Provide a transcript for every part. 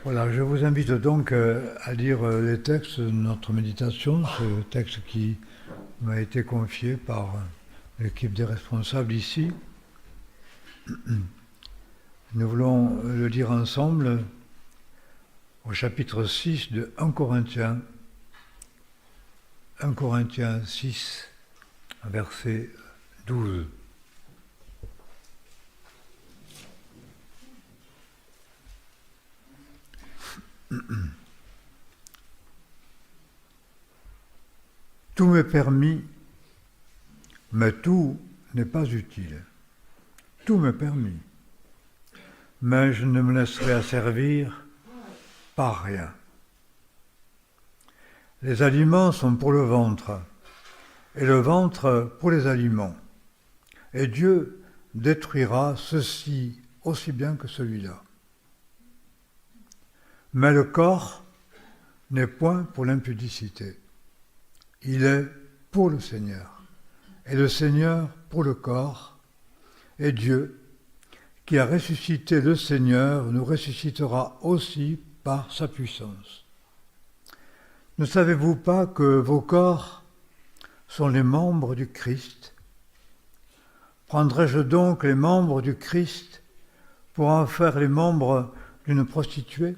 Voilà, je vous invite donc à lire les textes de notre méditation, ce texte qui m'a été confié par l'équipe des responsables ici. Nous voulons le lire ensemble au chapitre 6 de 1 Corinthiens, 1 Corinthiens 6, verset 12. Tout m'est permis, mais tout n'est pas utile. Tout m'est permis, mais je ne me laisserai asservir par rien. Les aliments sont pour le ventre, et le ventre pour les aliments. Et Dieu détruira ceci aussi bien que celui-là. Mais le corps n'est point pour l'impudicité. Il est pour le Seigneur, et le Seigneur pour le corps, et Dieu, qui a ressuscité le Seigneur, nous ressuscitera aussi par sa puissance. Ne savez-vous pas que vos corps sont les membres du Christ ? Prendrais-je donc les membres du Christ pour en faire les membres d'une prostituée ?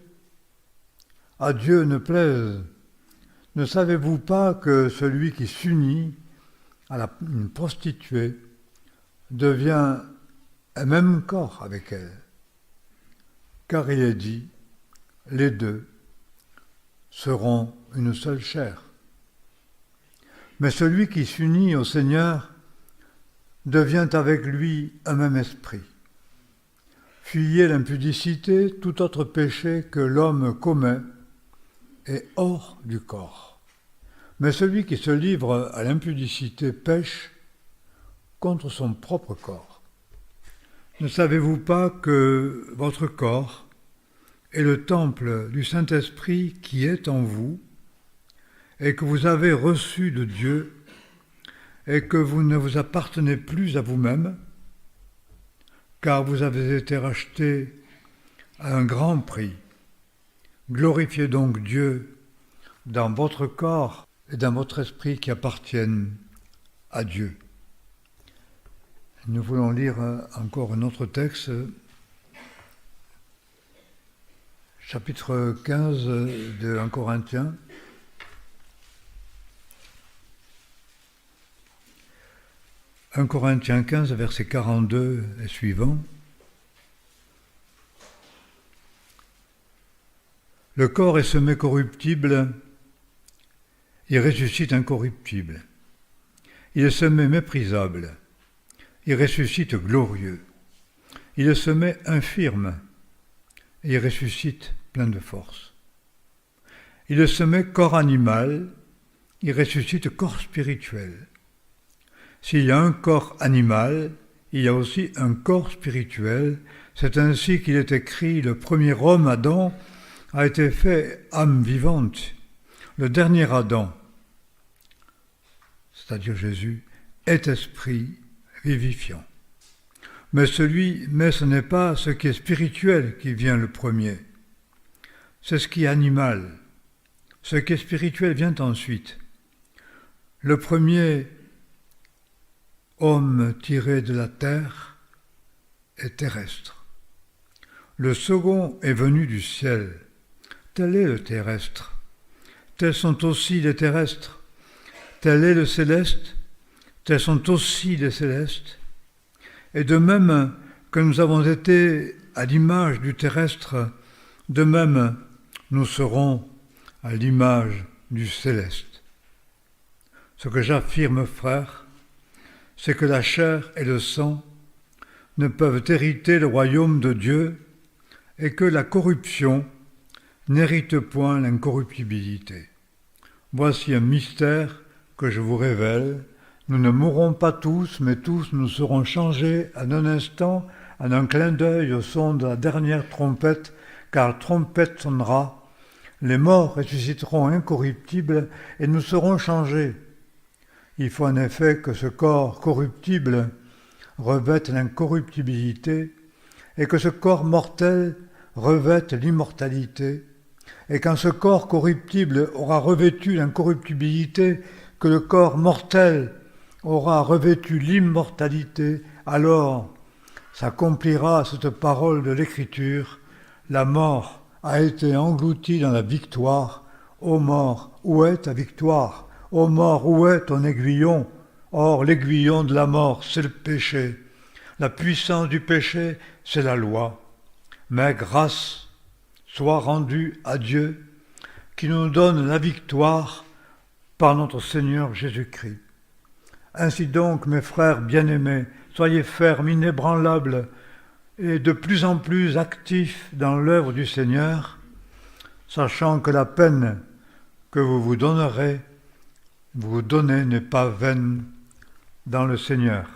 À Dieu ne plaise. Ne savez-vous pas que celui qui s'unit à une prostituée devient un même corps avec elle ? Car il est dit, les deux seront une seule chair. Mais celui qui s'unit au Seigneur devient avec lui un même esprit. Fuyez l'impudicité, tout autre péché que l'homme commet est hors du corps. Mais celui qui se livre à l'impudicité pêche contre son propre corps. Ne savez-vous pas que votre corps est le temple du Saint-Esprit qui est en vous et que vous avez reçu de Dieu et que vous ne vous appartenez plus à vous-même, car vous avez été rachetés à un grand prix. Glorifiez donc Dieu dans votre corps et dans votre esprit qui appartiennent à Dieu. Nous voulons lire encore un autre texte, chapitre 15 de 1 Corinthiens. 1 Corinthiens 15, verset 42 et suivant. Le corps est semé corruptible, il ressuscite incorruptible. Il est semé méprisable, il ressuscite glorieux. Il est semé infirme, il ressuscite plein de force. Il est semé corps animal, il ressuscite corps spirituel. S'il y a un corps animal, il y a aussi un corps spirituel. C'est ainsi qu'il est écrit, le premier homme, Adam, a été fait âme vivante. Le dernier Adam, c'est-à-dire Jésus, est esprit vivifiant. Mais ce n'est pas ce qui est spirituel qui vient le premier. C'est ce qui est animal. Ce qui est spirituel vient ensuite. Le premier homme tiré de la terre est terrestre. Le second est venu du ciel. Tel est le terrestre. Tels sont aussi les terrestres. Tel est le céleste. Tels sont aussi les célestes. Et de même que nous avons été à l'image du terrestre, de même nous serons à l'image du céleste. Ce que j'affirme, frères, c'est que la chair et le sang ne peuvent hériter le royaume de Dieu et que la corruption n'hérite point l'incorruptibilité. Voici un mystère que je vous révèle. Nous ne mourrons pas tous, mais tous nous serons changés en un instant, en un clin d'œil au son de la dernière trompette, car la trompette sonnera. Les morts ressusciteront incorruptibles et nous serons changés. Il faut en effet que ce corps corruptible revête l'incorruptibilité et que ce corps mortel revête l'immortalité, et quand ce corps corruptible aura revêtu l'incorruptibilité, que le corps mortel aura revêtu l'immortalité, alors s'accomplira cette parole de l'Écriture: la mort a été engloutie dans la victoire. Ô mort, où est ta victoire? Ô mort, où est ton aiguillon? Or, l'aiguillon de la mort, c'est le péché. La puissance du péché, c'est la loi. Mais grâce soit rendue à Dieu, qui nous donne la victoire par notre Seigneur Jésus-Christ. Ainsi donc, mes frères bien-aimés, soyez fermes, inébranlables et de plus en plus actifs dans l'œuvre du Seigneur, sachant que la peine que vous donnez n'est pas vaine dans le Seigneur.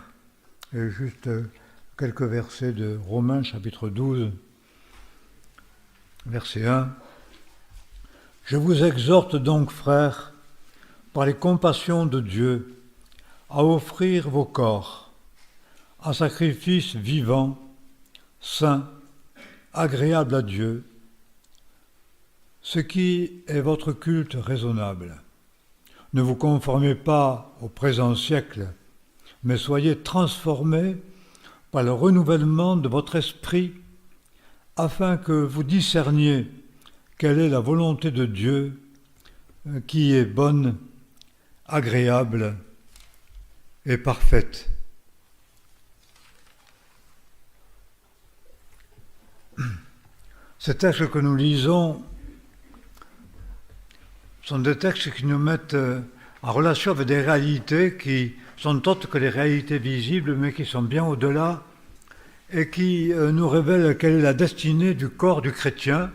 Et juste quelques versets de Romains chapitre 12, verset 1. Je vous exhorte donc, frères, par les compassions de Dieu, à offrir vos corps en sacrifice vivant, saint, agréable à Dieu, ce qui est votre culte raisonnable. Ne vous conformez pas au présent siècle, mais soyez transformés par le renouvellement de votre esprit, afin que vous discerniez quelle est la volonté de Dieu, qui est bonne, agréable et parfaite. Ces textes que nous lisons sont des textes qui nous mettent en relation avec des réalités qui sont autres que les réalités visibles, mais qui sont bien au-delà, et qui nous révèlent quelle est la destinée du corps du chrétien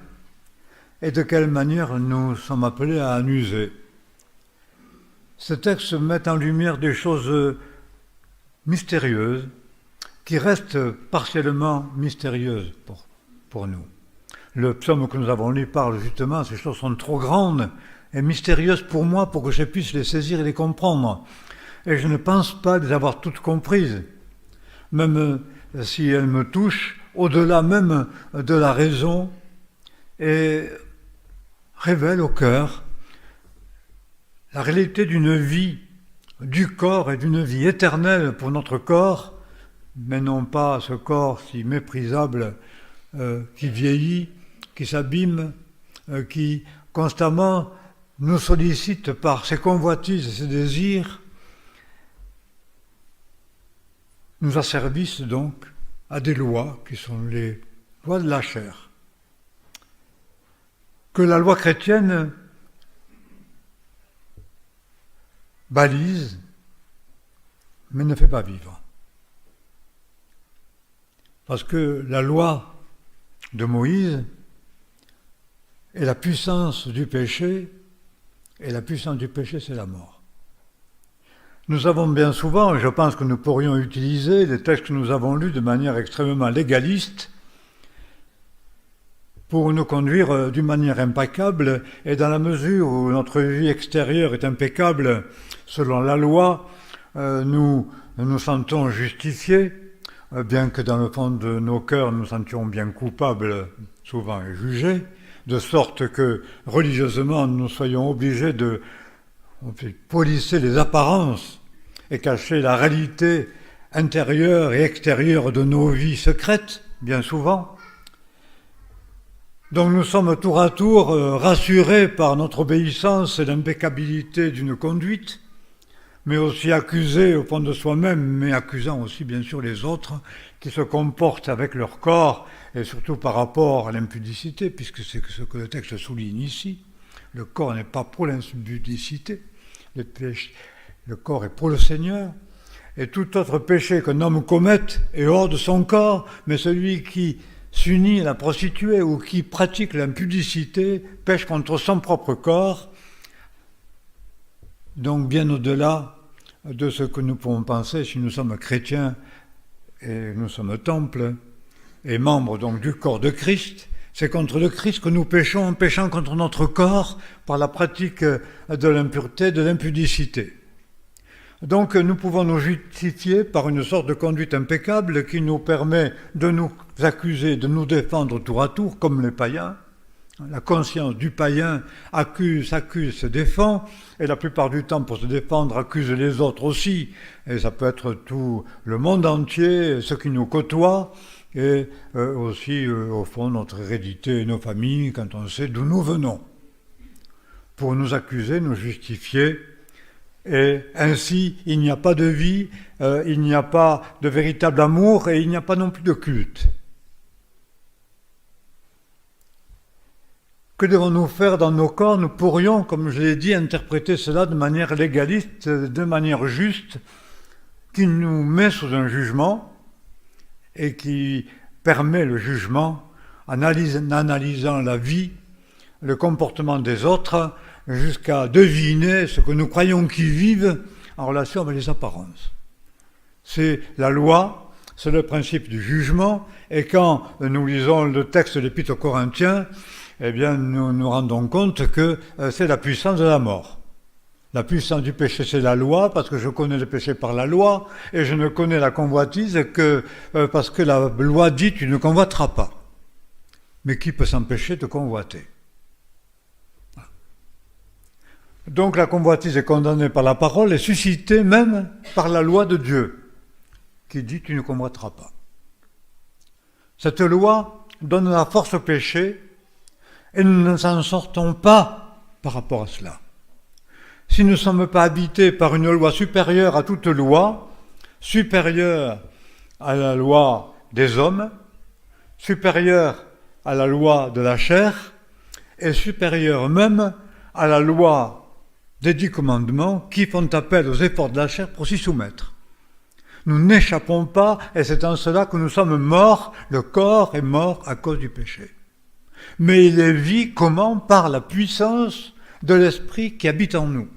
et de quelle manière nous sommes appelés à en user. Ces textes mettent en lumière des choses mystérieuses qui restent partiellement mystérieuses pour nous. Le psaume que nous avons lu parle justement, ces choses sont trop grandes et mystérieuses pour moi pour que je puisse les saisir et les comprendre. Et je ne pense pas les avoir toutes comprises, même si elles me touchent, au-delà même de la raison, et révèlent au cœur la réalité d'une vie du corps et d'une vie éternelle pour notre corps, mais non pas ce corps si méprisable qui vieillit, qui s'abîme, qui constamment nous sollicite par ses convoitises et ses désirs, nous asservissent donc à des lois qui sont les lois de la chair. Que la loi chrétienne balise, mais ne fait pas vivre. Parce que la loi de Moïse est la puissance du péché, et la puissance du péché, c'est la mort. Nous avons bien souvent, et je pense que nous pourrions utiliser les textes que nous avons lus de manière extrêmement légaliste pour nous conduire d'une manière impeccable, et dans la mesure où notre vie extérieure est impeccable selon la loi, nous nous sentons justifiés, bien que dans le fond de nos cœurs nous sentions bien coupables, souvent et jugés, de sorte que religieusement nous soyons obligés de polisser les apparences et cacher la réalité intérieure et extérieure de nos vies secrètes, bien souvent. Donc nous sommes tour à tour rassurés par notre obéissance et l'impeccabilité d'une conduite, mais aussi accusés au fond de soi-même, mais accusant aussi bien sûr les autres qui se comportent avec leur corps, et surtout par rapport à l'impudicité, puisque c'est ce que le texte souligne ici. Le corps n'est pas pour l'impudicité, le corps est pour le Seigneur, et tout autre péché qu'un homme commette est hors de son corps, mais celui qui s'unit à la prostituée ou qui pratique l'impudicité pêche contre son propre corps, donc bien au-delà de ce que nous pouvons penser si nous sommes chrétiens et nous sommes temple et membres donc du corps de Christ. C'est contre le Christ que nous péchons en péchant contre notre corps par la pratique de l'impureté, de l'impudicité. Donc nous pouvons nous justifier par une sorte de conduite impeccable qui nous permet de nous accuser, de nous défendre tour à tour, comme les païens. La conscience du païen s'accuse, se défend, et la plupart du temps, pour se défendre, accuse les autres aussi. Et ça peut être tout le monde entier, ceux qui nous côtoient, et aussi, au fond, notre hérédité et nos familles, quand on sait d'où nous venons. Pour nous accuser, nous justifier, et ainsi, il n'y a pas de vie, il n'y a pas de véritable amour, et il n'y a pas non plus de culte. Que devons-nous faire dans nos corps? Nous pourrions, comme je l'ai dit, interpréter cela de manière légaliste, de manière juste, qui nous met sous un jugement et qui permet le jugement en analysant la vie, le comportement des autres, jusqu'à deviner ce que nous croyons qu'ils vivent en relation avec les apparences. C'est la loi, c'est le principe du jugement, et quand nous lisons le texte de l'Épître aux Corinthiens, eh bien, nous nous rendons compte que c'est la puissance de la mort. La puissance du péché, c'est la loi, parce que je connais le péché par la loi, et je ne connais la convoitise que parce que la loi dit « tu ne convoiteras pas ». Mais qui peut s'empêcher de convoiter? Donc la convoitise est condamnée par la parole et suscitée même par la loi de Dieu, qui dit « tu ne convoiteras pas ». Cette loi donne la force au péché, et nous ne s'en sortons pas par rapport à cela. Si nous ne sommes pas habités par une loi supérieure à toute loi, supérieure à la loi des hommes, supérieure à la loi de la chair, et supérieure même à la loi des 10 commandements qui font appel aux efforts de la chair pour s'y soumettre. Nous n'échappons pas, et c'est en cela que nous sommes morts, le corps est mort à cause du péché. Mais il est vie comment? Par la puissance de l'esprit qui habite en nous.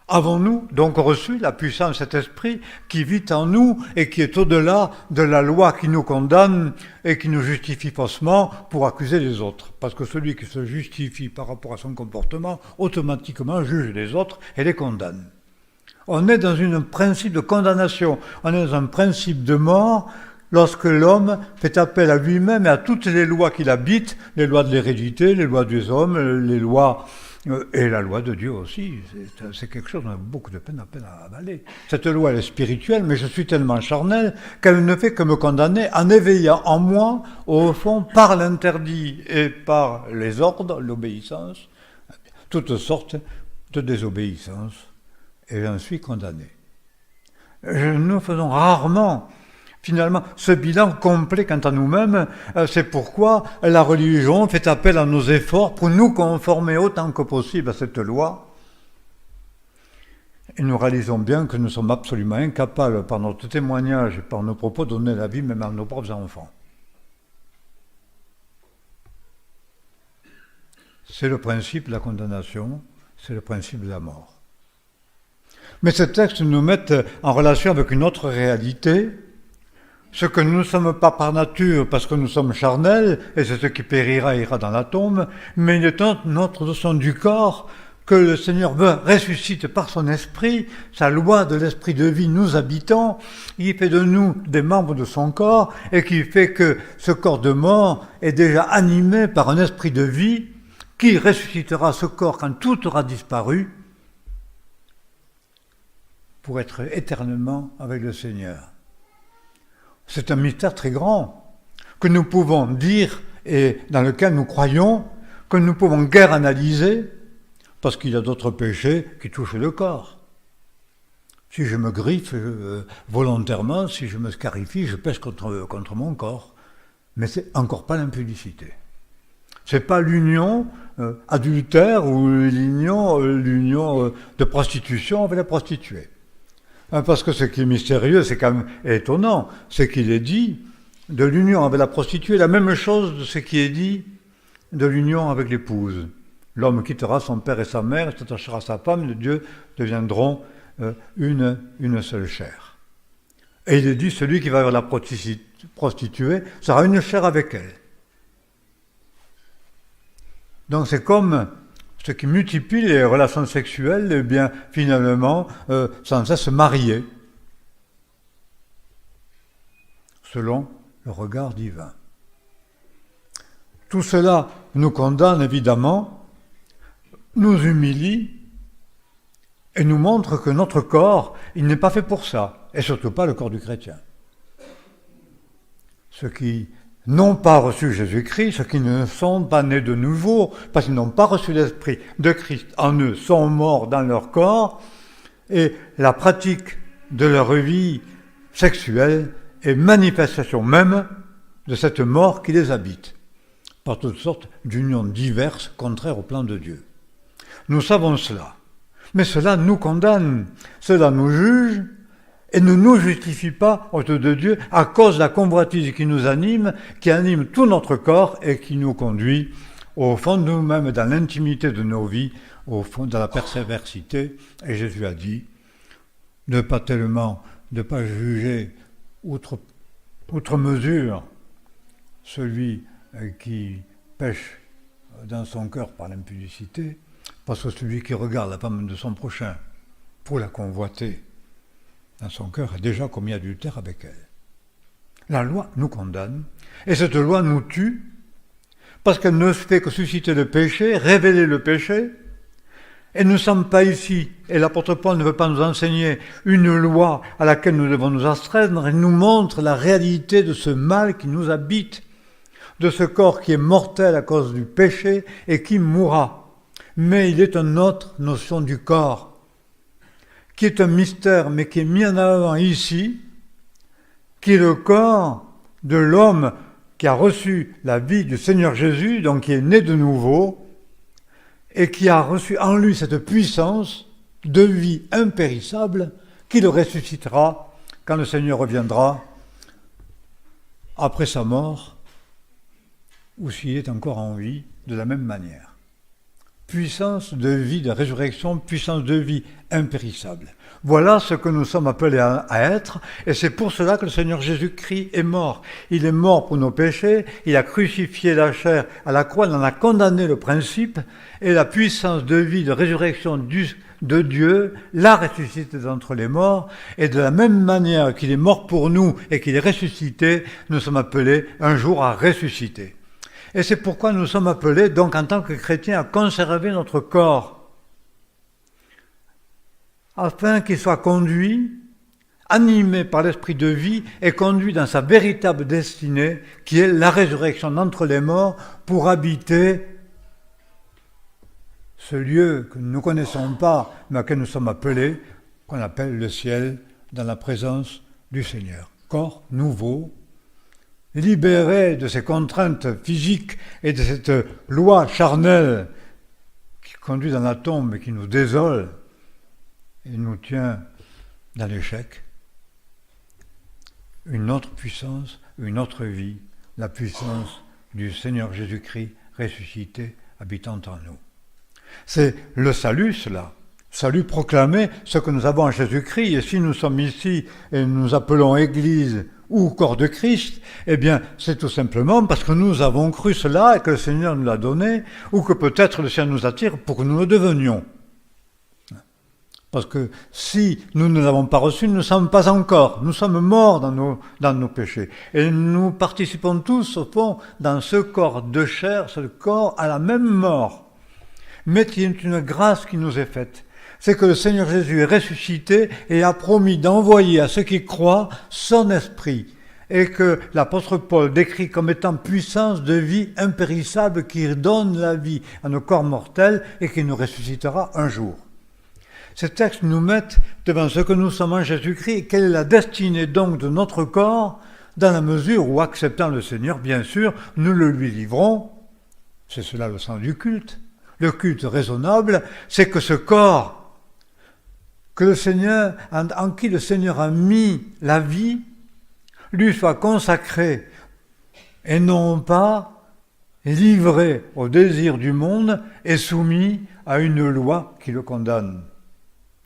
Avons-nous donc reçu la puissance de cet esprit qui vit en nous et qui est au-delà de la loi qui nous condamne et qui nous justifie faussement pour accuser les autres? Parce que celui qui se justifie par rapport à son comportement, automatiquement juge les autres et les condamne. On est dans un principe de condamnation, on est dans un principe de mort, lorsque l'homme fait appel à lui-même et à toutes les lois qu'il habite, les lois de l'hérédité, les lois des hommes, les lois et la loi de Dieu aussi, c'est quelque chose qu'on a beaucoup de peine à avaler. Cette loi, elle est spirituelle, mais je suis tellement charnel qu'elle ne fait que me condamner en éveillant en moi, au fond, par l'interdit et par les ordres, l'obéissance, toutes sortes de désobéissance, et j'en suis condamné. Nous faisons rarement finalement, ce bilan complet quant à nous-mêmes, c'est pourquoi la religion fait appel à nos efforts pour nous conformer autant que possible à cette loi. Et nous réalisons bien que nous sommes absolument incapables, par notre témoignage et par nos propos, de donner la vie même à nos propres enfants. C'est le principe de la condamnation, c'est le principe de la mort. Mais ces textes nous mettent en relation avec une autre réalité, ce que nous ne sommes pas par nature, parce que nous sommes charnels, et c'est ce qui périra ira dans la tombe, mais il est notre notion du corps que le Seigneur ressuscite par son esprit, sa loi de l'esprit de vie nous habitant, il fait de nous des membres de son corps, et qui fait que ce corps de mort est déjà animé par un esprit de vie, qui ressuscitera ce corps quand tout aura disparu, pour être éternellement avec le Seigneur. C'est un mystère très grand que nous pouvons dire et dans lequel nous croyons, que nous pouvons guère analyser, parce qu'il y a d'autres péchés qui touchent le corps. Si je me griffe volontairement, si je me scarifie, je pêche contre mon corps. Mais c'est encore pas l'impudicité. C'est pas l'union adultère ou l'union de prostitution avec la prostituée. Parce que ce qui est mystérieux, c'est quand même étonnant, c'est qu'il est dit de l'union avec la prostituée, la même chose de ce qui est dit de l'union avec l'épouse. L'homme quittera son père et sa mère, s'attachera à sa femme, les deux deviendront une seule chair. Et il est dit, celui qui va vers la prostituée sera une chair avec elle. Donc c'est comme ceux qui multiplient les relations sexuelles, eh bien, finalement, sans cesse mariés, selon le regard divin. Tout cela nous condamne évidemment, nous humilie et nous montre que notre corps, il n'est pas fait pour ça, et surtout pas le corps du chrétien. Ceux qui n'ont pas reçu Jésus-Christ, ceux qui ne sont pas nés de nouveau, parce qu'ils n'ont pas reçu l'Esprit de Christ en eux, sont morts dans leur corps, et la pratique de leur vie sexuelle est manifestation même de cette mort qui les habite, par toutes sortes d'unions diverses contraires au plan de Dieu. Nous savons cela, mais cela nous condamne, cela nous juge, et ne nous justifie pas aux yeux de Dieu à cause de la convoitise qui nous anime, qui anime tout notre corps et qui nous conduit au fond de nous-mêmes, dans l'intimité de nos vies, au fond de la persévérité. Et Jésus a dit, ne pas juger outre mesure celui qui pêche dans son cœur par l'impudicité, parce que celui qui regarde la femme de son prochain pour la convoiter, dans son cœur a déjà commis adultère avec elle. La loi nous condamne, et cette loi nous tue, parce qu'elle ne fait que susciter le péché, révéler le péché. Elle ne sommes pas ici, et l'apôtre Paul ne veut pas nous enseigner une loi à laquelle nous devons nous astreindre, elle nous montre la réalité de ce mal qui nous habite, de ce corps qui est mortel à cause du péché et qui mourra. Mais il est une autre notion du corps, qui est un mystère, mais qui est mis en avant ici, qui est le corps de l'homme qui a reçu la vie du Seigneur Jésus, donc qui est né de nouveau, et qui a reçu en lui cette puissance de vie impérissable qui le ressuscitera quand le Seigneur reviendra après sa mort, ou s'il est encore en vie, de la même manière. Puissance de vie, de résurrection, puissance de vie impérissable. Voilà ce que nous sommes appelés à être, et c'est pour cela que le Seigneur Jésus-Christ est mort. Il est mort pour nos péchés, il a crucifié la chair à la croix, il en a condamné le principe, et la puissance de vie, de résurrection de Dieu l'a ressuscité d'entre les morts, et de la même manière qu'il est mort pour nous et qu'il est ressuscité, nous sommes appelés un jour à ressusciter. Et c'est pourquoi nous sommes appelés, donc en tant que chrétiens, à conserver notre corps, afin qu'il soit conduit, animé par l'esprit de vie et conduit dans sa véritable destinée, qui est la résurrection d'entre les morts, pour habiter ce lieu que nous ne connaissons pas, mais auquel nous sommes appelés, qu'on appelle le ciel, dans la présence du Seigneur. Corps nouveau, libéré de ces contraintes physiques et de cette loi charnelle qui conduit dans la tombe et qui nous désole et nous tient dans l'échec. Une autre puissance, une autre vie, la puissance du Seigneur Jésus-Christ ressuscité, habitant en nous. C'est le salut, cela. Salut proclamé, ce que nous avons en Jésus-Christ. Et si nous sommes ici et nous appelons Église ou corps de Christ, eh bien, c'est tout simplement parce que nous avons cru cela et que le Seigneur nous l'a donné, ou que peut-être le Seigneur nous attire pour que nous le devenions. Parce que si nous ne l'avons pas reçu, nous ne sommes pas encore. Nous sommes morts dans nos péchés. Et nous participons tous, au fond, dans ce corps de chair, ce corps à la même mort. Mais il y a une grâce qui nous est faite. C'est que le Seigneur Jésus est ressuscité et a promis d'envoyer à ceux qui croient son esprit. Et que l'apôtre Paul décrit comme étant puissance de vie impérissable qui donne la vie à nos corps mortels et qui nous ressuscitera un jour. Ces textes nous mettent devant ce que nous sommes en Jésus-Christ et quelle est la destinée donc de notre corps, dans la mesure où, acceptant le Seigneur, bien sûr, nous le lui livrons. C'est cela le sens du culte. Le culte raisonnable, c'est que ce corps que le Seigneur, en qui le Seigneur a mis la vie, lui soit consacré et non pas livré au désir du monde et soumis à une loi qui le condamne.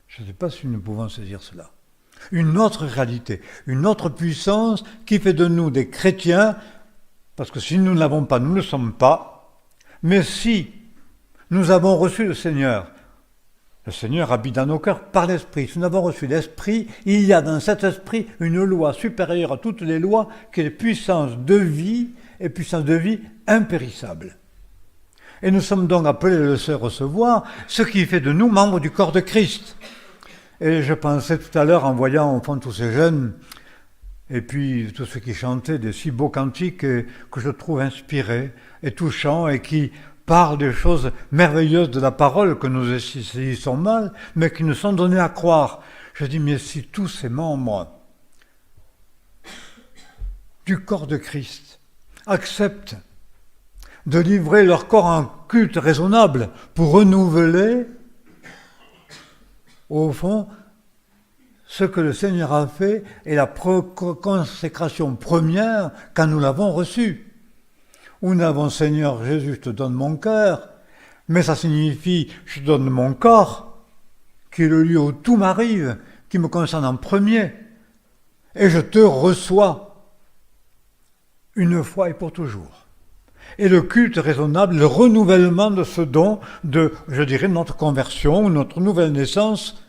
Je ne sais pas si nous pouvons saisir cela. Une autre réalité, une autre puissance qui fait de nous des chrétiens, parce que si nous ne l'avons pas, nous ne le sommes pas, mais si Nous avons reçu le Seigneur. Le Seigneur habite dans nos cœurs par l'Esprit. Si nous avons reçu l'Esprit, il y a dans cet Esprit une loi supérieure à toutes les lois qui est puissance de vie et puissance de vie impérissable. Et nous sommes donc appelés à le recevoir, ce qui fait de nous membres du corps de Christ. Et je pensais tout à l'heure en voyant au fond tous ces jeunes, et puis tous ceux qui chantaient des si beaux cantiques que je trouve inspirés et touchants et qui parlent des choses merveilleuses de la parole que nous saisissons mal, mais qui nous sont donnés à croire. Je dis, mais si tous ces membres du corps de Christ acceptent de livrer leur corps en culte raisonnable pour renouveler, au fond, ce que le Seigneur a fait est la consécration première quand nous l'avons reçu. Où nous avons, Seigneur Jésus, je te donne mon cœur, mais ça signifie, je te donne mon corps, qui est le lieu où tout m'arrive, qui me concerne en premier, et je te reçois une fois et pour toujours. Et le culte raisonnable, le renouvellement de ce don, de, je dirais, notre conversion, notre nouvelle naissance,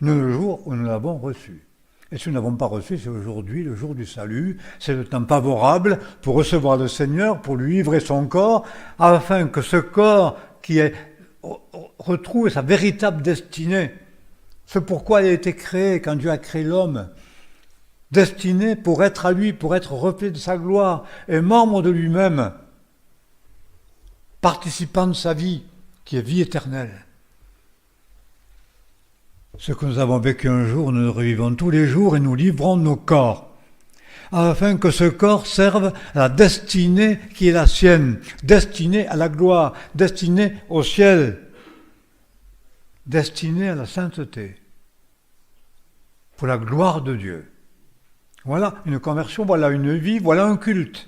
le jour où nous l'avons reçu. Et si nous n'avons pas reçu, c'est aujourd'hui, le jour du salut, c'est le temps favorable pour recevoir le Seigneur, pour lui livrer son corps, afin que ce corps retrouve sa véritable destinée. C'est pourquoi il a été créé, quand Dieu a créé l'homme, destiné pour être à lui, pour être reflet de sa gloire, et membre de lui-même, participant de sa vie, qui est vie éternelle. Ce que nous avons vécu un jour, nous le revivons tous les jours et nous livrons nos corps, afin que ce corps serve à la destinée qui est la sienne, destinée à la gloire, destinée au ciel, destinée à la sainteté, pour la gloire de Dieu. Voilà une conversion, voilà une vie, voilà un culte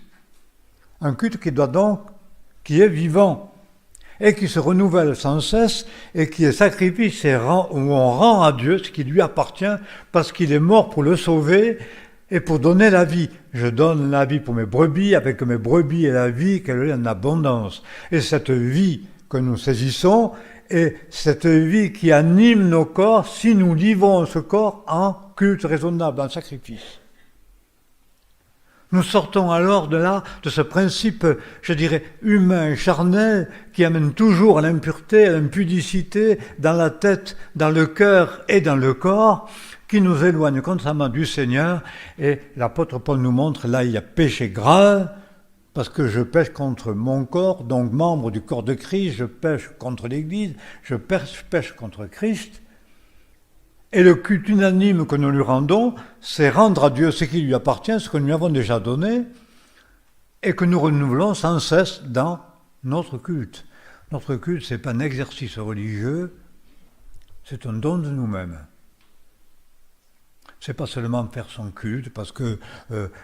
qui est vivant, et qui se renouvelle sans cesse, et qui est sacrifice, où on rend à Dieu ce qui lui appartient, parce qu'il est mort pour le sauver, et pour donner la vie. Je donne la vie pour mes brebis, avec mes brebis et la vie qu'elle est en abondance. Et cette vie que nous saisissons, est cette vie qui anime nos corps, si nous livrons ce corps en culte raisonnable, en sacrifice. Nous sortons alors de là, de ce principe, je dirais, humain et charnel, qui amène toujours à l'impureté, à l'impudicité, dans la tête, dans le cœur et dans le corps, qui nous éloigne constamment du Seigneur. Et l'apôtre Paul nous montre, là, il y a péché grave, parce que je pêche contre mon corps, donc membre du corps de Christ, je pêche contre l'Église, je pêche contre Christ. Et le culte unanime que nous lui rendons, c'est rendre à Dieu ce qui lui appartient, ce que nous lui avons déjà donné, et que nous renouvelons sans cesse dans notre culte. Notre culte, ce n'est pas un exercice religieux, c'est un don de nous-mêmes. C'est pas seulement faire son culte, parce que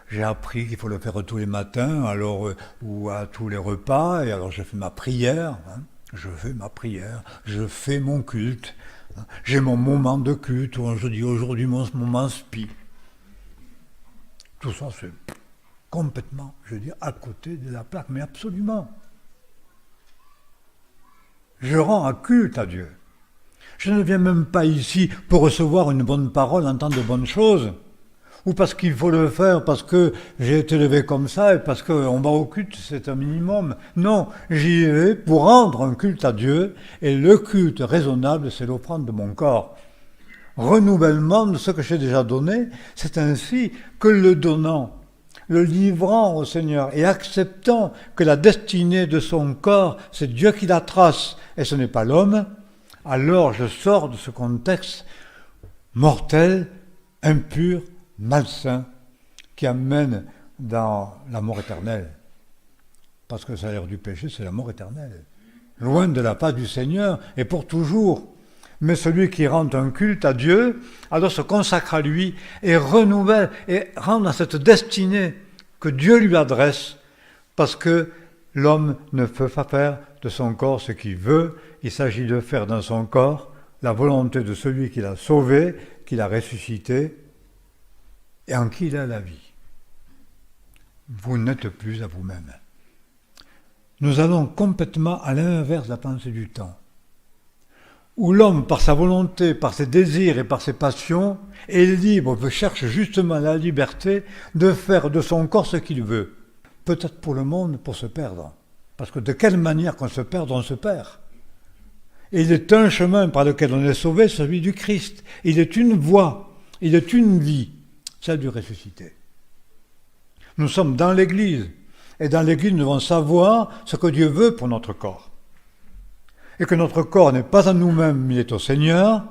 j'ai appris qu'il faut le faire tous les matins, ou à tous les repas, et alors je fais ma prière, je fais mon culte. J'ai mon moment de culte, où je dis aujourd'hui mon moment spi. Tout ça, c'est complètement, je veux dire, à côté de la plaque, mais absolument. Je rends un culte à Dieu. Je ne viens même pas ici pour recevoir une bonne parole, entendre de bonnes choses, ou parce qu'il faut le faire, parce que j'ai été élevé comme ça, et parce qu'on va au culte, c'est un minimum. Non, j'y vais pour rendre un culte à Dieu, et le culte raisonnable, c'est l'offrande de mon corps. Renouvellement de ce que j'ai déjà donné, c'est ainsi que le donnant, le livrant au Seigneur, et acceptant que la destinée de son corps, c'est Dieu qui la trace, et ce n'est pas l'homme, alors je sors de ce contexte mortel, impur, malsain, qui amène dans la mort éternelle. Parce que le salaire du péché, c'est la mort éternelle. Loin de la face du Seigneur, et pour toujours. Mais celui qui rend un culte à Dieu, alors se consacre à lui, et renouvelle, et rend à cette destinée que Dieu lui adresse, parce que l'homme ne peut pas faire de son corps ce qu'il veut, il s'agit de faire dans son corps la volonté de celui qui l'a sauvé, qui l'a ressuscité, et en qui il a la vie. Vous n'êtes plus à vous-même. nous allons complètement à l'inverse de la pensée du temps, où l'homme, par sa volonté, par ses désirs et par ses passions, est libre, cherche justement la liberté de faire de son corps ce qu'il veut. Peut-être pour le monde, pour se perdre. Parce que de quelle manière qu'on se perd, on se perd. Et il est un chemin par lequel on est sauvé, celui du Christ. Il est une voie, il est une vie, celle du ressuscité. Nous sommes dans l'Église, et dans l'Église nous devons savoir ce que Dieu veut pour notre corps. Et que notre corps n'est pas à nous-mêmes, mais il est au Seigneur,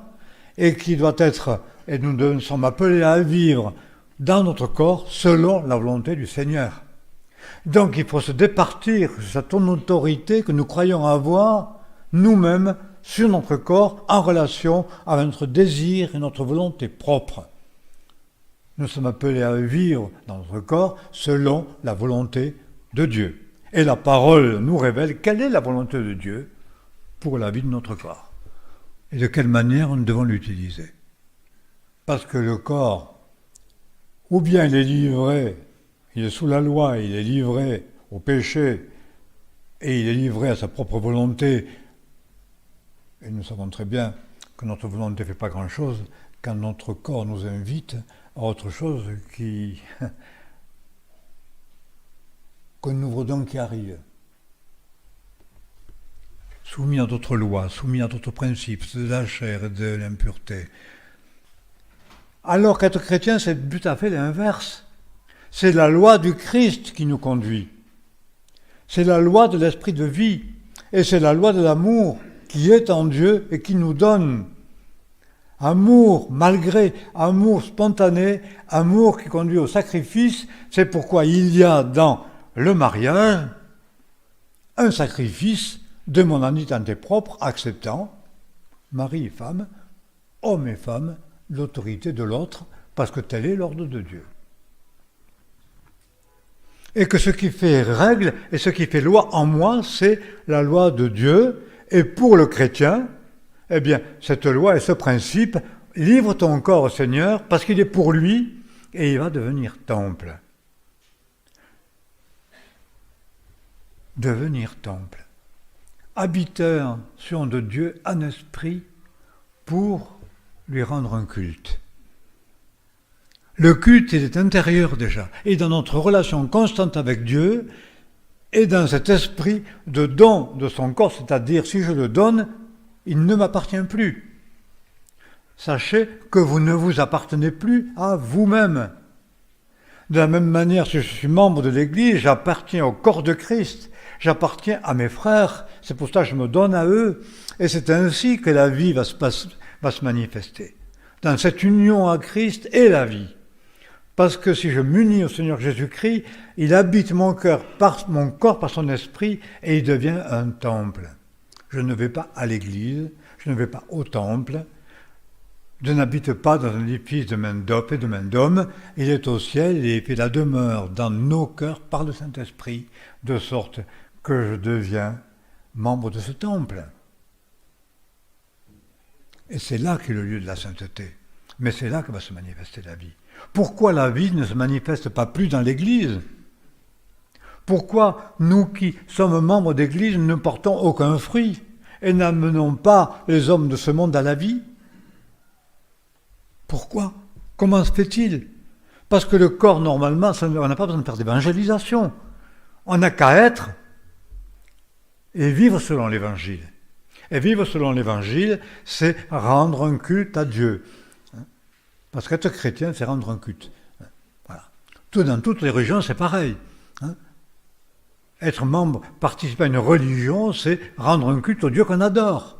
et qui doit être, et nous sommes appelés à vivre dans notre corps selon la volonté du Seigneur. Donc il faut se départir de cette autorité que nous croyons avoir nous-mêmes sur notre corps en relation avec notre désir et notre volonté propre. Nous sommes appelés à vivre dans notre corps selon la volonté de Dieu. Et la parole nous révèle quelle est la volonté de Dieu pour la vie de notre corps. Et de quelle manière nous devons l'utiliser. Parce que le corps, ou bien il est livré, il est sous la loi, il est livré au péché, et il est livré à sa propre volonté. Et nous savons très bien que notre volonté ne fait pas grand-chose quand notre corps nous invite à autre chose qu'un nouveau don qui arrive. Soumis à d'autres lois, soumis à d'autres principes, de la chair et de l'impureté. Alors qu'être chrétien, c'est tout à fait l'inverse. C'est la loi du Christ qui nous conduit. C'est la loi de l'esprit de vie. Et c'est la loi de l'amour qui est en Dieu et qui nous donne. Amour malgré, amour spontané, amour qui conduit au sacrifice. C'est pourquoi il y a dans le mariage un sacrifice de mon humanité propre, acceptant, mari et femme, homme et femme, l'autorité de l'autre, parce que tel est l'ordre de Dieu. Et que ce qui fait règle et ce qui fait loi en moi, c'est la loi de Dieu. Et pour le chrétien, eh bien, cette loi et ce principe, livre ton corps au Seigneur, parce qu'il est pour lui, et il va devenir temple. Devenir temple. Habitation de Dieu en esprit pour lui rendre un culte. Le culte, il est intérieur déjà, et dans notre relation constante avec Dieu, et dans cet esprit de don de son corps, c'est-à-dire si je le donne, il ne m'appartient plus. Sachez que vous ne vous appartenez plus à vous-même. De la même manière, si je suis membre de l'Église, j'appartiens au corps de Christ, j'appartiens à mes frères, c'est pour ça que je me donne à eux, et c'est ainsi que la vie va se manifester. Dans cette union à Christ est la vie. Parce que si je m'unis au Seigneur Jésus-Christ, il habite mon corps par son esprit, et il devient un temple. Je ne vais pas à l'église, je ne vais pas au temple, je n'habite pas dans un édifice de main d'homme, il est au ciel et il fait la demeure dans nos cœurs par le Saint-Esprit, de sorte que je deviens membre de ce temple. Et c'est là qu'est le lieu de la sainteté. Mais c'est là que va se manifester la vie. Pourquoi la vie ne se manifeste pas plus dans l'Église ? Pourquoi nous qui sommes membres d'Église ne portons aucun fruit et n'amenons pas les hommes de ce monde à la vie ? Pourquoi ? Comment se fait-il ? Parce que le corps, normalement, on n'a pas besoin de faire d'évangélisation. On n'a qu'à être et vivre selon l'Évangile. Et vivre selon l'Évangile, c'est rendre un culte à Dieu. Parce qu'être chrétien, c'est rendre un culte. Voilà. Dans toutes les religions, c'est pareil. Être membre, participer à une religion, c'est rendre un culte au Dieu qu'on adore.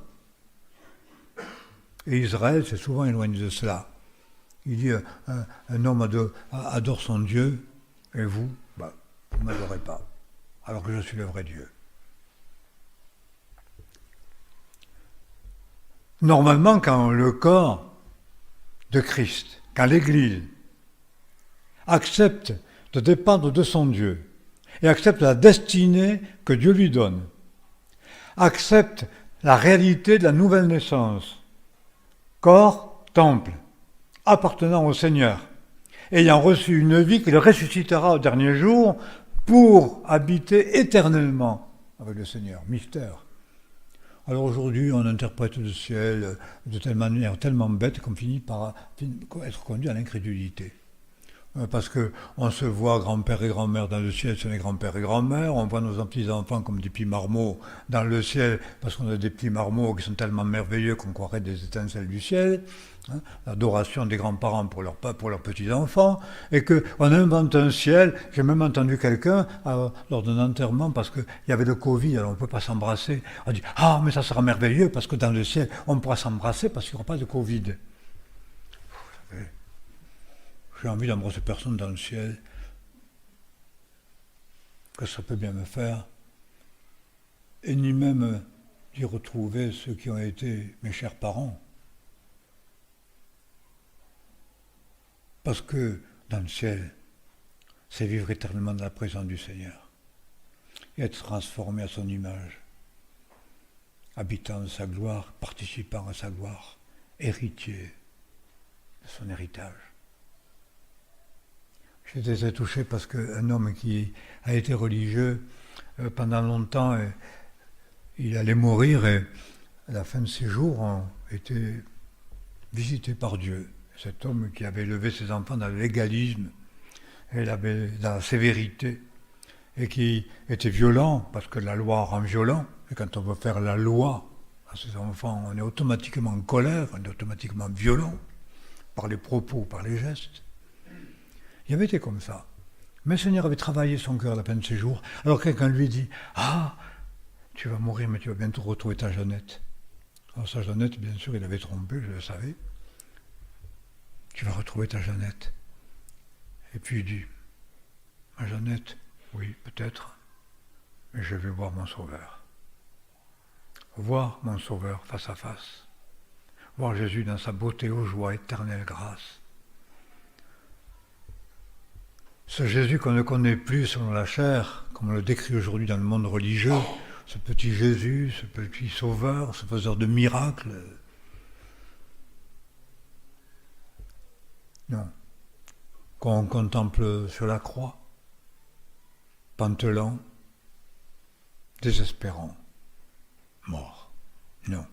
Et Israël s'est souvent éloigné de cela. Il dit, un homme adore son Dieu, et vous, vous ne m'adorez pas, alors que je suis le vrai Dieu. Normalement, quand le corps de Christ, quand l'Église accepte de dépendre de son Dieu et accepte la destinée que Dieu lui donne, accepte la réalité de la nouvelle naissance, corps, temple, appartenant au Seigneur, ayant reçu une vie qu'il ressuscitera au dernier jour pour habiter éternellement avec le Seigneur, mystère. Alors aujourd'hui, on interprète le ciel de telle manière tellement bête qu'on finit par être conduit à l'incrédulité. Parce qu'on se voit grand-père et grand-mère dans le ciel, ce n'est grand-père et grand-mère, on voit nos petits-enfants comme des petits marmots dans le ciel, parce qu'on a des petits marmots qui sont tellement merveilleux qu'on croirait des étincelles du ciel, hein, l'adoration des grands-parents pour leurs petits-enfants, et qu'on invente un ciel. J'ai même entendu quelqu'un, lors d'un enterrement, parce qu'il y avait le Covid, alors on ne peut pas s'embrasser, on dit « Ah, mais ça sera merveilleux, parce que dans le ciel, on pourra s'embrasser parce qu'il n'y aura pas de Covid. » J'ai envie d'embrasser personne dans le ciel. Que ça peut bien me faire. Et ni même d'y retrouver ceux qui ont été mes chers parents. Parce que dans le ciel, c'est vivre éternellement dans la présence du Seigneur. Et être transformé à son image. Habitant de sa gloire, participant à sa gloire, héritier de son héritage. J'étais très touché parce qu'un homme qui a été religieux pendant longtemps, il allait mourir et à la fin de ses jours, on était visité par Dieu. Cet homme qui avait élevé ses enfants dans le légalisme et dans la sévérité et qui était violent parce que la loi rend violent. Et quand on veut faire la loi à ses enfants, on est automatiquement en colère, on est automatiquement violent par les propos, par les gestes. Il avait été comme ça. Mais le Seigneur avait travaillé son cœur à la fin de ses jours. Alors quelqu'un lui dit « Ah, tu vas mourir, mais tu vas bientôt retrouver ta Jeannette. » Alors sa Jeannette, bien sûr, il avait trompé, je le savais. « Tu vas retrouver ta Jeannette. » Et puis il dit « Ma Jeannette, oui, peut-être, mais je vais voir mon Sauveur. Voir mon Sauveur face à face. Voir Jésus dans sa beauté, aux joies, éternelle grâce. Ce Jésus qu'on ne connaît plus selon la chair, comme on le décrit aujourd'hui dans le monde religieux, ce petit Jésus, ce petit sauveur, ce faiseur de miracles. Non. Qu'on contemple sur la croix, pantelant, désespérant, mort. Non.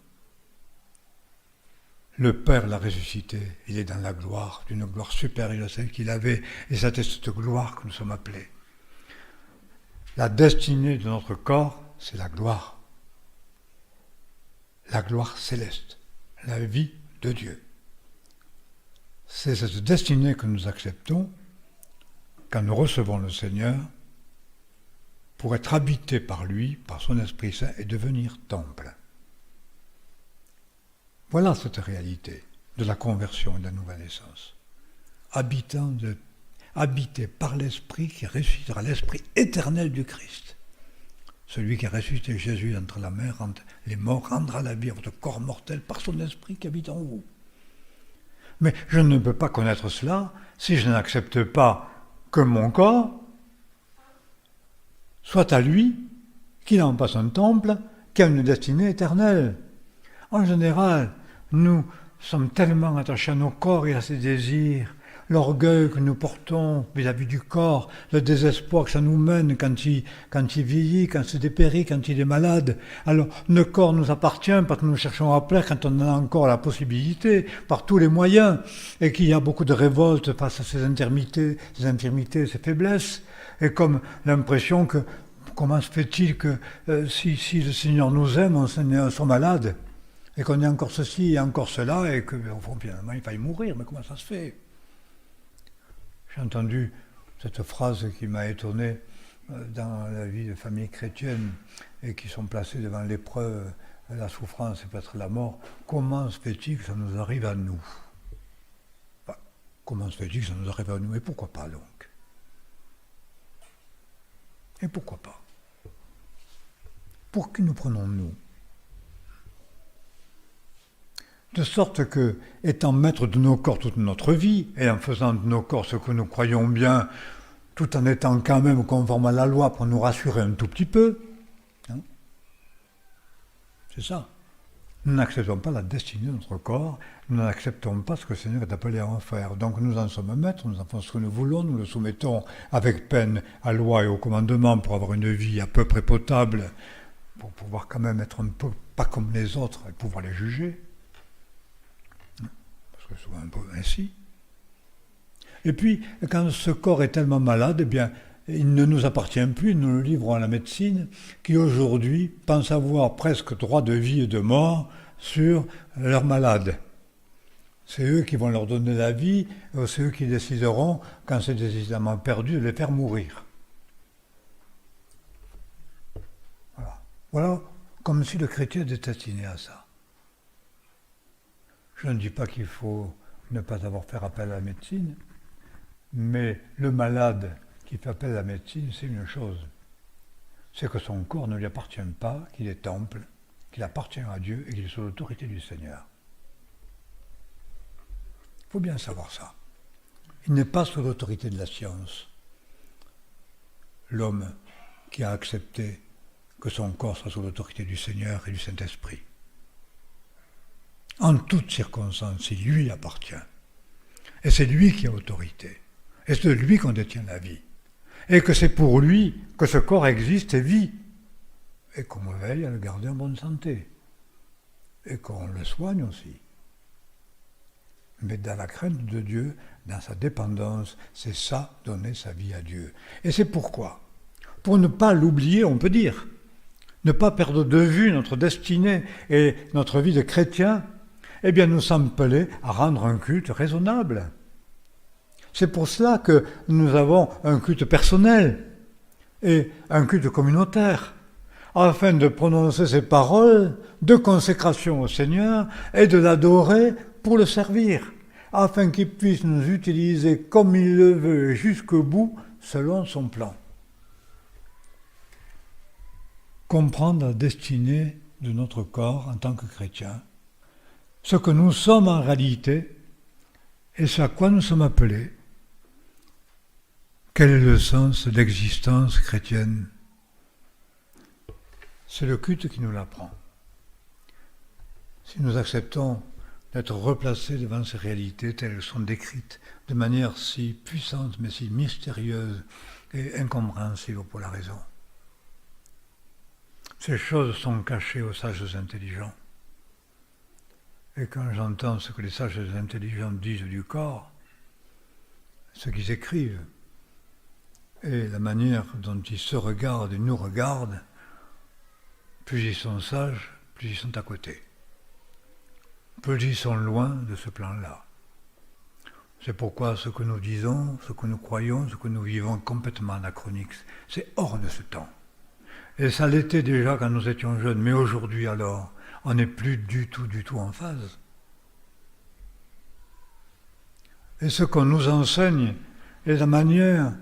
Le Père l'a ressuscité, il est dans la gloire, d'une gloire supérieure à celle qu'il avait, et c'est à cette gloire que nous sommes appelés. La destinée de notre corps, c'est la gloire céleste, la vie de Dieu. C'est cette destinée que nous acceptons quand nous recevons le Seigneur pour être habités par lui, par son Esprit Saint, et devenir temple. Voilà cette réalité de la conversion et de la nouvelle naissance. Habité par l'Esprit qui ressuscitera l'Esprit éternel du Christ. Celui qui a ressuscité Jésus d'entre la mer, entre les morts, rendra la vie à votre corps mortel par son Esprit qui habite en vous. Mais je ne peux pas connaître cela si je n'accepte pas que mon corps soit à lui, qu'il en fasse un temple, qui a une destinée éternelle. En général, nous sommes tellement attachés à nos corps et à ses désirs, l'orgueil que nous portons vis-à-vis du corps, le désespoir que ça nous mène quand il vieillit, quand il se dépérit, quand il est malade. Alors, le corps nous appartient parce que nous cherchons à plaire quand on a encore la possibilité, par tous les moyens, et qu'il y a beaucoup de révolte face à ces infirmités, ces faiblesses, et comme l'impression que comment se fait-il que si le Seigneur nous aime, on sont malades, et qu'on ait encore ceci et encore cela, et que finalement il faille mourir, mais comment ça se fait? J'ai entendu cette phrase qui m'a étonné dans la vie de familles chrétiennes et qui sont placées devant l'épreuve, la souffrance et peut-être la mort. Comment se fait-il que ça nous arrive à nous? Comment se fait-il que ça nous arrive à nous? Et pourquoi pas donc? Et pourquoi pas? Pour qui nous prenons-nous? De sorte que, étant maître de nos corps toute notre vie, et en faisant de nos corps ce que nous croyons bien, tout en étant quand même conforme à la loi pour nous rassurer un tout petit peu, hein, c'est ça. Nous n'acceptons pas la destinée de notre corps, nous n'acceptons pas ce que le Seigneur est appelé à en faire. Donc nous en sommes maîtres, nous en faisons ce que nous voulons, nous le soumettons avec peine à la loi et au commandement pour avoir une vie à peu près potable, pour pouvoir quand même être un peu pas comme les autres et pouvoir les juger. Parce que c'est souvent un peu ainsi. Et puis, quand ce corps est tellement malade, eh bien, il ne nous appartient plus, nous le livrons à la médecine, qui aujourd'hui pense avoir presque droit de vie et de mort sur leurs malades. C'est eux qui vont leur donner la vie, c'est eux qui décideront, quand c'est décidément perdu, de les faire mourir. Voilà comme si le chrétien était destiné à ça. Je ne dis pas qu'il faut ne pas avoir fait appel à la médecine, mais le malade qui fait appel à la médecine, c'est une chose. C'est que son corps ne lui appartient pas, qu'il est temple, qu'il appartient à Dieu et qu'il est sous l'autorité du Seigneur. Il faut bien savoir ça. Il n'est pas sous l'autorité de la science. L'homme qui a accepté que son corps soit sous l'autorité du Seigneur et du Saint-Esprit. En toutes circonstances, il lui appartient. Et c'est lui qui a autorité. Et c'est de lui qu'on détient la vie. Et que c'est pour lui que ce corps existe et vit. Et qu'on veille à le garder en bonne santé. Et qu'on le soigne aussi. Mais dans la crainte de Dieu, dans sa dépendance, c'est ça, donner sa vie à Dieu. Et c'est pourquoi, pour ne pas l'oublier, on peut dire, ne pas perdre de vue notre destinée et notre vie de chrétien, eh bien nous sommes appelés à rendre un culte raisonnable. C'est pour cela que nous avons un culte personnel et un culte communautaire, afin de prononcer ces paroles de consécration au Seigneur et de l'adorer pour le servir, afin qu'il puisse nous utiliser comme il le veut et jusqu'au bout, selon son plan. Comprendre la destinée de notre corps en tant que chrétien, ce que nous sommes en réalité et ce à quoi nous sommes appelés. Quel est le sens de l'existence chrétienne? C'est le culte qui nous l'apprend. Si nous acceptons d'être replacés devant ces réalités telles qu'elles sont décrites de manière si puissante mais si mystérieuse et incompréhensible pour la raison. Ces choses sont cachées aux sages intelligents. Et quand j'entends ce que les sages intelligents disent du corps, ce qu'ils écrivent, et la manière dont ils se regardent et nous regardent, plus ils sont sages, plus ils sont à côté. Plus ils sont loin de ce plan-là. C'est pourquoi ce que nous disons, ce que nous croyons, ce que nous vivons est complètement anachronique. C'est hors de ce temps. Et ça l'était déjà quand nous étions jeunes, mais aujourd'hui alors, on n'est plus du tout en phase. Et ce qu'on nous enseigne est la manière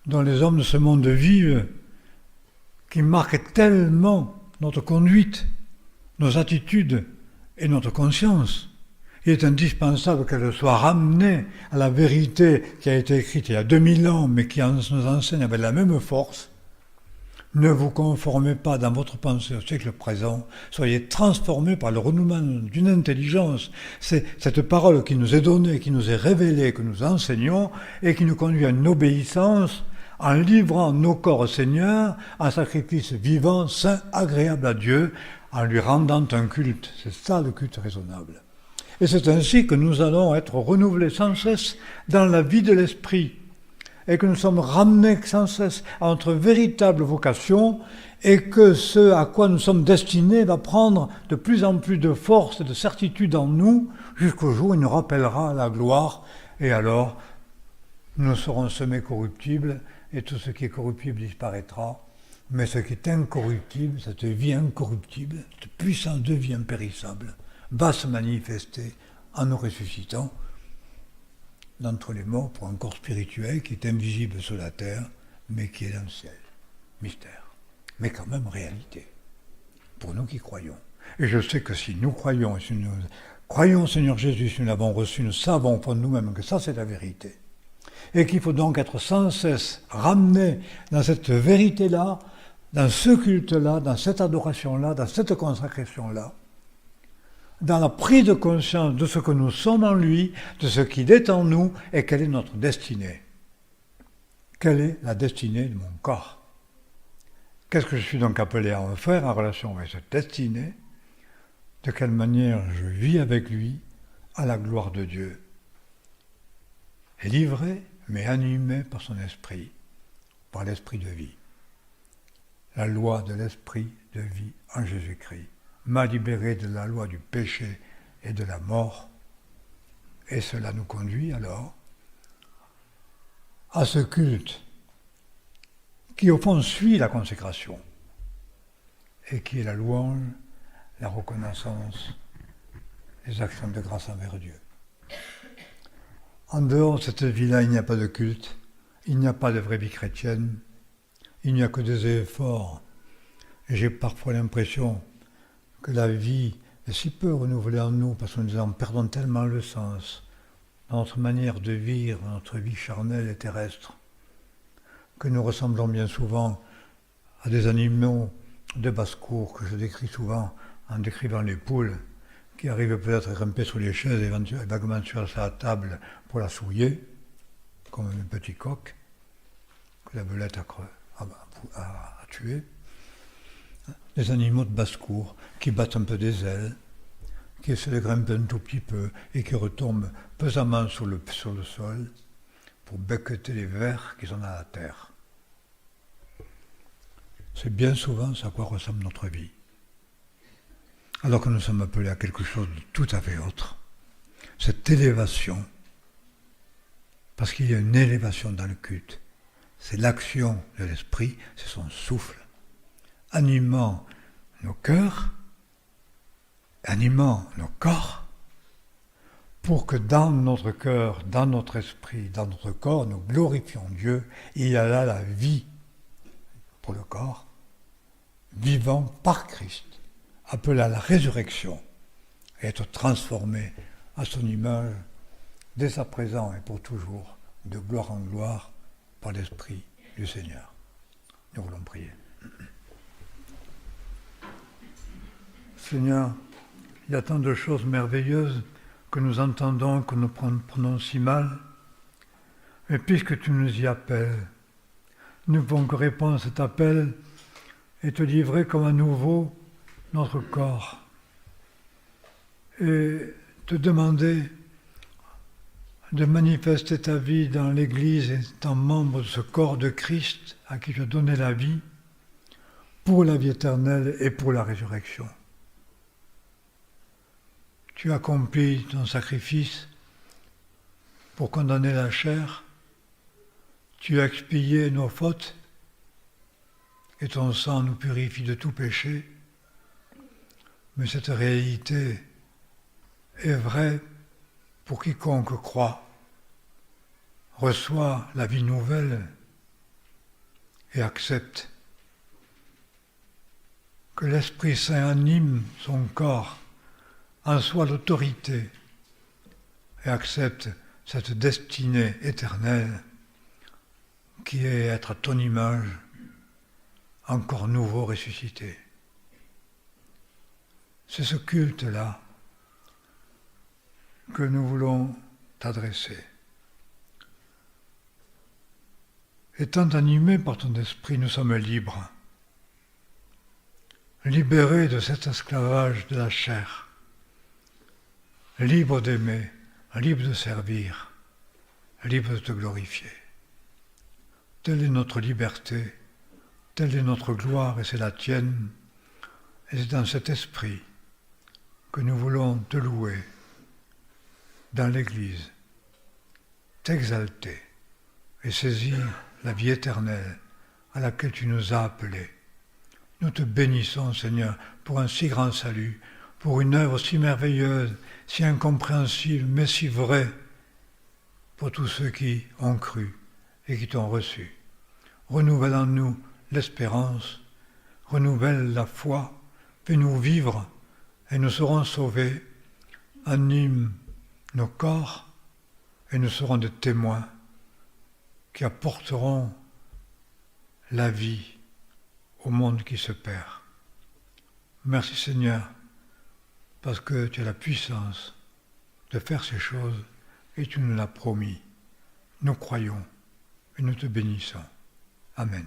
dont les hommes de ce monde vivent, qui marque tellement notre conduite, nos attitudes et notre conscience. Il est indispensable qu'elle soit ramenée à la vérité qui a été écrite il y a 2000 ans, mais qui nous enseigne avec la même force. Ne vous conformez pas dans votre pensée au siècle présent, soyez transformés par le renouvellement d'une intelligence. C'est cette parole qui nous est donnée, qui nous est révélée, que nous enseignons et qui nous conduit à une obéissance en livrant nos corps au Seigneur, en sacrifice vivant, saint, agréable à Dieu, en lui rendant un culte. C'est ça le culte raisonnable. Et c'est ainsi que nous allons être renouvelés sans cesse dans la vie de l'esprit, et que nous sommes ramenés sans cesse à notre véritable vocation, et que ce à quoi nous sommes destinés va prendre de plus en plus de force et de certitude en nous, jusqu'au jour où il nous rappellera la gloire, et alors nous serons semés corruptibles, et tout ce qui est corruptible disparaîtra, mais ce qui est incorruptible, cette vie incorruptible, cette puissance de vie impérissable, va se manifester en nous ressuscitant d'entre les morts pour un corps spirituel qui est invisible sur la terre, mais qui est dans le ciel. Mystère. Mais quand même réalité. Pour nous qui croyons. Et je sais que si nous croyons, et si nous croyons au Seigneur Jésus, si nous l'avons reçu, nous savons pour nous-mêmes que ça c'est la vérité. Et qu'il faut donc être sans cesse ramené dans cette vérité-là, dans ce culte-là, dans cette adoration-là, dans cette consacration-là, dans la prise de conscience de ce que nous sommes en lui, de ce qu'il est en nous et quelle est notre destinée. Quelle est la destinée de mon corps? Qu'est-ce que je suis donc appelé à en faire en relation avec cette destinée? De quelle manière je vis avec lui à la gloire de Dieu? Livré, mais animé par son esprit, par l'esprit de vie. La loi de l'esprit de vie en Jésus-Christ m'a libéré de la loi du péché et de la mort, et cela nous conduit alors à ce culte qui au fond suit la consécration et qui est la louange, la reconnaissance, les actions de grâce envers Dieu. En dehors de cette vie-là, il n'y a pas de culte, il n'y a pas de vraie vie chrétienne, il n'y a que des efforts. Et j'ai parfois l'impression que la vie est si peu renouvelée en nous parce que nous en perdons tellement le sens dans notre manière de vivre, dans notre vie charnelle et terrestre, que nous ressemblons bien souvent à des animaux de basse-cour que je décris souvent en décrivant les poules qui arrivent peut-être à grimper sur les chaises et vaguement sur sa table pour la souiller, comme un petit coq que la belette a tué. Des animaux de basse-cour qui battent un peu des ailes, qui essaient de grimper un tout petit peu et qui retombent pesamment sur le sol pour becqueter les vers qui sont à la terre. C'est bien souvent ça à quoi ressemble notre vie. Alors que nous sommes appelés à quelque chose de tout à fait autre. Cette élévation, parce qu'il y a une élévation dans le culte, c'est l'action de l'esprit, c'est son souffle, animant nos cœurs, animant nos corps, pour que dans notre cœur, dans notre esprit, dans notre corps, nous glorifions Dieu. Il y a là la vie pour le corps, vivant par Christ, appelé à la résurrection, et être transformé à son image, dès à présent et pour toujours, de gloire en gloire, par l'Esprit du Seigneur. Nous voulons prier. Seigneur, il y a tant de choses merveilleuses que nous entendons, que nous prenons si mal, mais puisque tu nous y appelles, nous ne pouvons que répondre à cet appel et te livrer comme à nouveau notre corps et te demander de manifester ta vie dans l'Église et étant membre de ce corps de Christ à qui tu as donné la vie pour la vie éternelle et pour la résurrection. Tu as accompli ton sacrifice pour condamner la chair, tu as expié nos fautes et ton sang nous purifie de tout péché. Mais cette réalité est vraie pour quiconque croit, reçoit la vie nouvelle et accepte que l'Esprit Saint anime son corps, en soit l'autorité, et accepte cette destinée éternelle qui est être à ton image, encore nouveau ressuscité. C'est ce culte-là que nous voulons t'adresser. Étant animés par ton esprit, nous sommes libres, libérés de cet esclavage de la chair, libres d'aimer, libres de servir, libres de te glorifier. Telle est notre liberté, telle est notre gloire et c'est la tienne, et c'est dans cet esprit que nous voulons te louer dans l'Église, t'exalter et saisir la vie éternelle à laquelle tu nous as appelés. Nous te bénissons, Seigneur, pour un si grand salut, pour une œuvre si merveilleuse, si incompréhensible, mais si vraie, pour tous ceux qui ont cru et qui t'ont reçu. Renouvelle en nous l'espérance, renouvelle la foi, fais-nous vivre et nous serons sauvés, anime nos corps et nous serons des témoins qui apporteront la vie au monde qui se perd. Merci Seigneur parce que tu as la puissance de faire ces choses et tu nous l'as promis. Nous croyons et nous te bénissons. Amen.